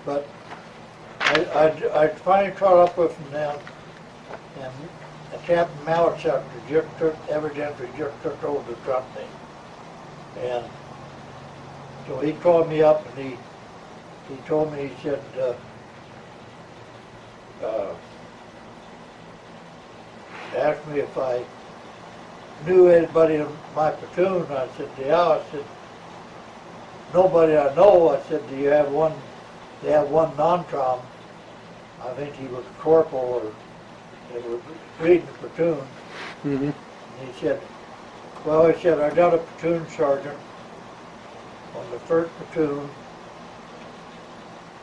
But I finally caught up with them then, and Captain Melochick evidently just took over the company. And so he called me up and he told me, he said, asked me if I knew anybody in my platoon. I said, yeah. I said, nobody I know. I said, do you have one? They have one non-com. I think he was corporal or they were leading the platoon. Mm-hmm. And he said, well, he said, I got a platoon sergeant on the 1st platoon.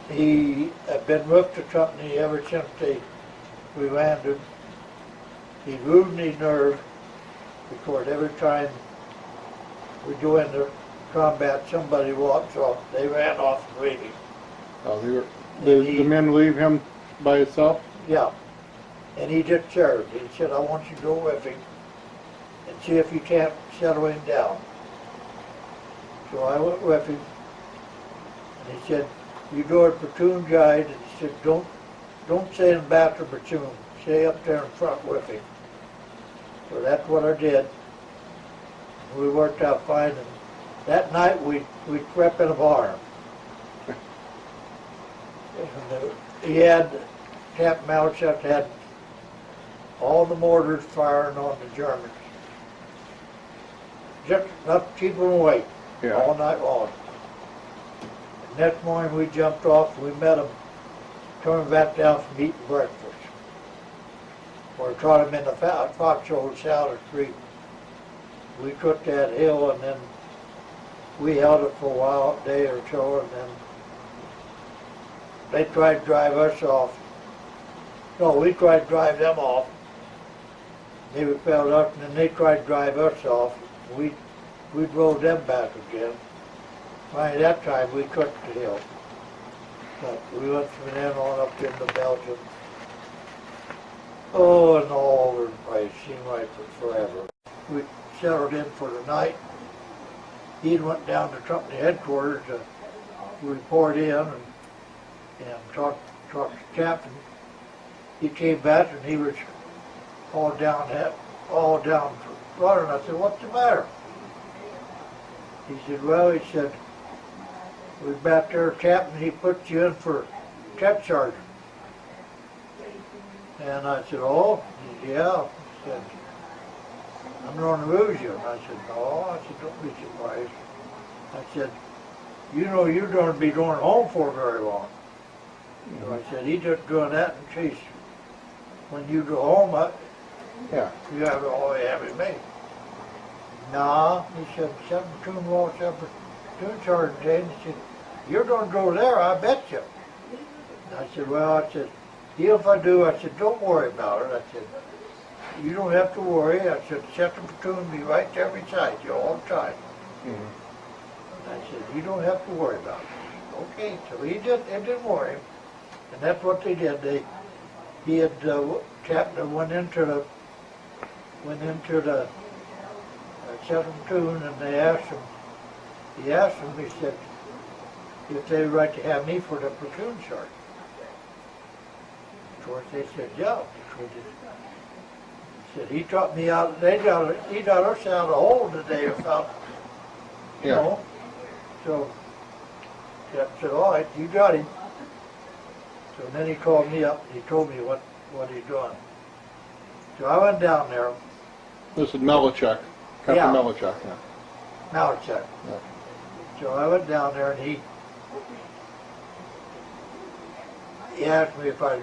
He had been with the company ever since we landed. He ruined his nerve because every time we go into combat, somebody walks off. They ran off and leave him. Oh, the men leave him by himself? Yeah. And he just charged. He said, I want you to go with him and see if you can't settle him down. So I went with him, and he said, you go to platoon guide, and he said, don't stay in the back of the platoon. Stay up there in front with him. So that's what I did. We worked out fine, and that night we crept in a barn. And he had, Captain Melochick had all the mortars firing on the Germans. Just enough to keep them awake all night long. And next morning we jumped off, we met them coming back down from eating breakfast. We caught them in the foxhole Salad Creek. We took that hill and then we held it for a while, a day or so, and then they tried to drive us off. No, we tried to drive them off. They repelled us, and then they tried to drive us off. We drove them back again. By that time, we took the hill. But we went from then on up into Belgium. Oh, and all over the place. Seemed like it was forever. We settled in for the night. He went down to company headquarters to report in and talk to the captain. He came back and he was all down running. I said, what's the matter? He said, well, he said, we're back there, Captain, he put you in for tech sergeant. And I said, oh? He said, yeah. He said, I'm going to lose you. And I said, no. I said, don't be surprised. I said, you know you're going to be going home for very long. So I said, he's just doing that in case when you go home, you have all you have in me. Nah, he said, 7 Wall, 7 Platoon Sergeant Jane. He said, you're going to go there, I bet you. And I said, well, I said, even if I do, I said, don't worry about it. I said, you don't have to worry. I said, 2nd Platoon will be right there beside you all the time. And I said, you don't have to worry about it. Okay, so it didn't worry him. And that's what they did. He had captain went into the 2nd Platoon, and they asked him. He asked him. He said if they would like to have me for the platoon sergeant. Of course, they said yeah. He said he taught me out. He got us out of the hole today about you know. So captain said, all right, you got him. So then he called me up and he told me what he's doing. So I went down there. This is Melochick, Captain Melochick. Yeah. Melochick. Yeah. So I went down there and he asked me if I'd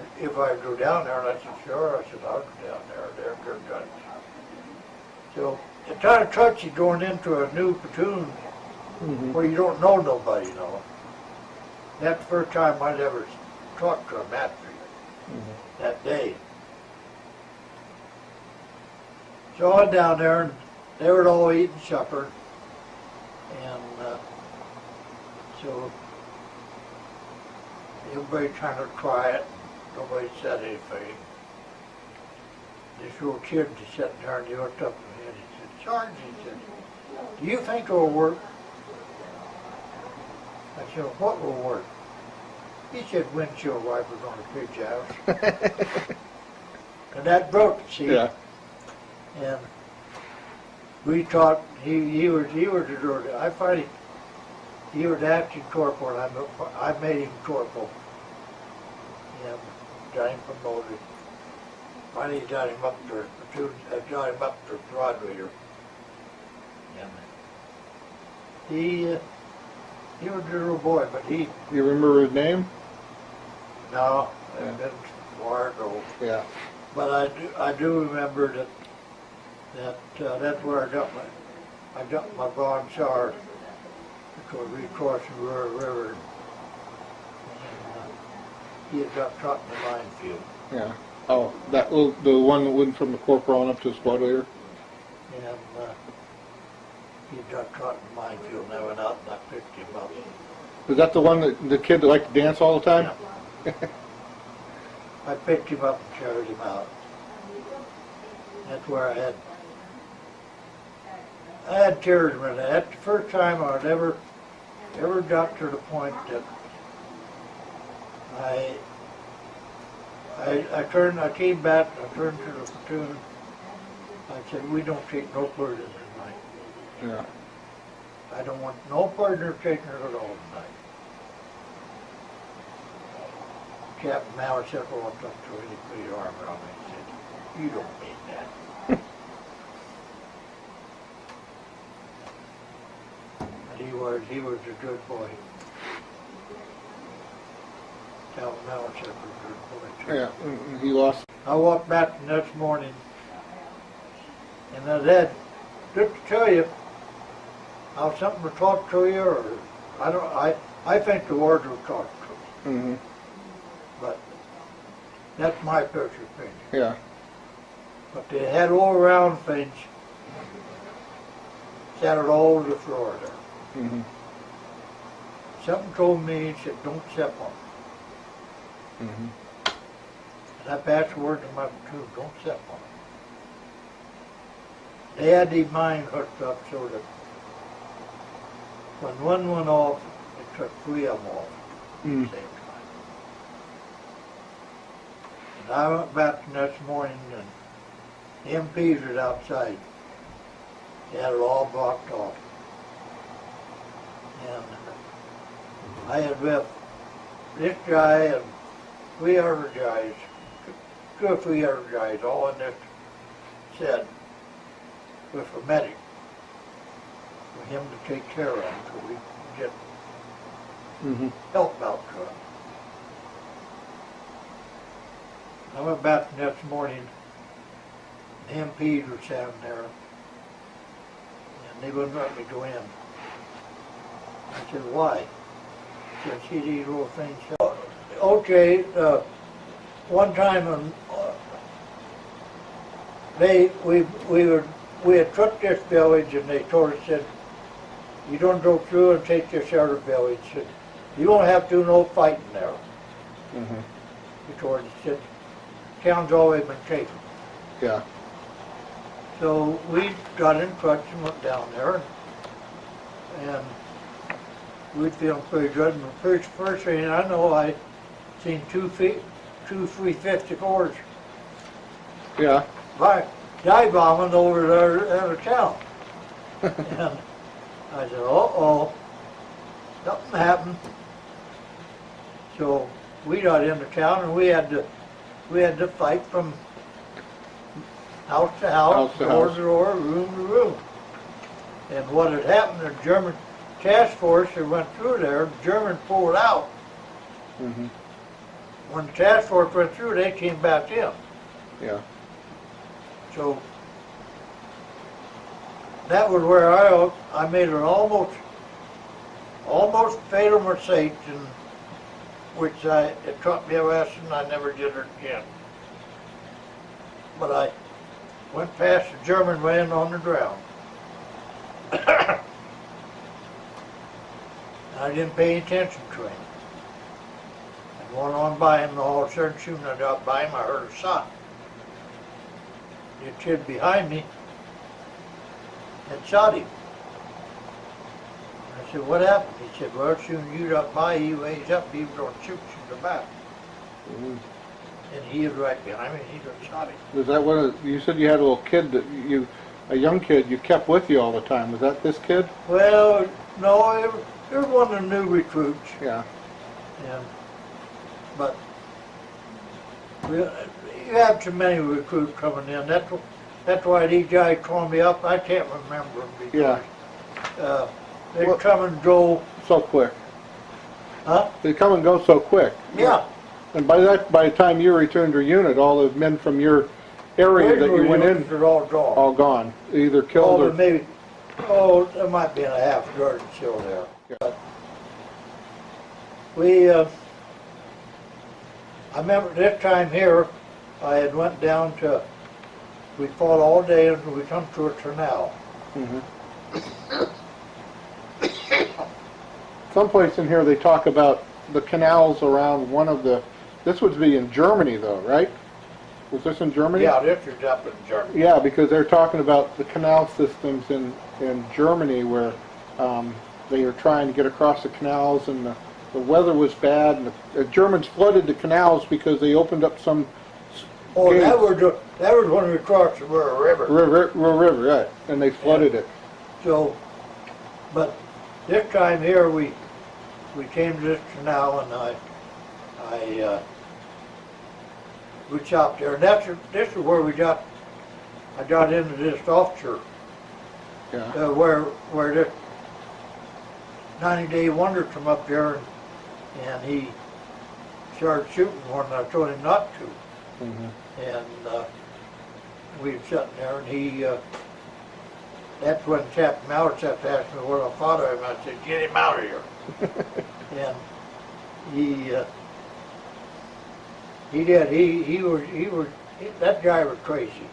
go down there, and I said, sure. I said, I'll go down there. They're good guys. So it's kind of touchy going into a new platoon where you don't know nobody, you know. That's the first time I'd ever talked to a master that day. So I went down there and they were all eating supper. And so everybody kind of quiet. Nobody said anything. This little kid was sitting there and he looked up at me and he said, Sergeant, he said, do you think it'll work? I said, what will work? He said windshield wipers on a pitch house. And that broke it, see? Yeah. And we taught, he was the, I finally, he was acting corporal, and I made him corporal. And got him promoted. Finally got him up to platoon, got him up to squad leader. And he was a little boy, but he, You remember his name? no, Yeah. it's been a while ago. Yeah. But I do remember that's where I got my bronze star, because we crossed the river, and he had got caught in the minefield. Yeah. Oh, that little, the one that went from the corporal on up to the squad leader? And he got caught in the minefield, and I went out and I picked him up. Was that the one that the kid that liked to dance all the time? Yeah. I picked him up and carried him out. That's where I had tears in it. That's the first time I'd ever got to the point that I came back, I turned to the platoon. I said, we don't take no prisoners tonight. Yeah. I don't want no prisoners taken at all tonight. Captain Melochick walked up to him, he put his arm around me and said, you don't mean that. And he was a good boy. Captain Melochick was a good boy too. Yeah. And he lost. I walked back the next morning, and I said, just to tell you how something was taught to you, or I think the words were taught to you. Mm-hmm. But that's my personal opinion. Yeah. But they had all around things scattered all over the floor there. Mm-hmm. Something told me, he said, don't step on it. Mm-hmm. And I passed the word to my platoon, don't step on it. They had these mines hooked up so that when one went off, it took three of them off at the same time. And I went back the next morning, and the MPs was outside. They had it all blocked off. And I had left this guy and three other guys, two or three other guys, all in this shed with a medic for him to take care of him so we could get help out to him. I went back the next morning, the MPs were standing there, and they wouldn't let me go in. I said, why? He said, see these little things? Okay, one time we had took this village, and they told us, said, you don't go through and take this other village. Said, you won't have to do no fighting there. Mm-hmm. He told us, said, town's always been taken. Yeah. So we got in trucks and went down there, and we feeling pretty good. And the first thing I know, I seen two 354s Yeah. dive bombing over there out of town. And I said, uh-oh, something happened. So we got into town, and we had to fight from house to house, door to door, room to room. And what had happened, the German task force that went through there, the Germans pulled out. Mm-hmm. When the task force went through, they came back in. Yeah. So that was where I made an almost fatal mistake, in which it taught me a lesson. I never did it again. But I went past the German man on the ground. I didn't pay attention to him. And went on by him, and all of a sudden, shooting it up by him, I heard a shot. The kid behind me had shot him. I said, what happened? He said, well, as soon as you got by, he raised up, he was going to shoot you in the back. Mhm. And he was right behind me, and he just shot him. Was that you said you had a little kid a young kid you kept with you all the time? Was that this kid? Well, no, it was one of the new recruits. Yeah. And, but you have too many recruits coming in. That's why these guys call me up. I can't remember them because they come and go. So quick. Huh? They come and go so quick. Yeah. And by the time you returned your unit, all the men from your area that you went in are all gone. all gone, either killed or Maybe. There might be a half dozen still there. Yeah. But we. I remember this time here, I had went down to. We fought all day until we come to a canal. Mm-hmm. Someplace in here they talk about the canals around one of the. This would be in Germany, though, right? Was this in Germany? Yeah, this is up in Germany. Yeah, because they're talking about the canal systems in Germany where they were trying to get across the canals, and the weather was bad, and the Germans flooded the canals because they opened up some. Oh, gates. that was when we crossed the river. River, right? And they flooded it. So, but this time here we came to this canal, and we stopped there. And this is where I got into this officer, Yeah. where this 90-day wonder come up there, and he started shooting one, and I told him not to. Mm-hmm. And we were sitting there, and he, that's when Captain Melochick asked me where I fought him. I said, get him out of here. And he did. That guy was crazy.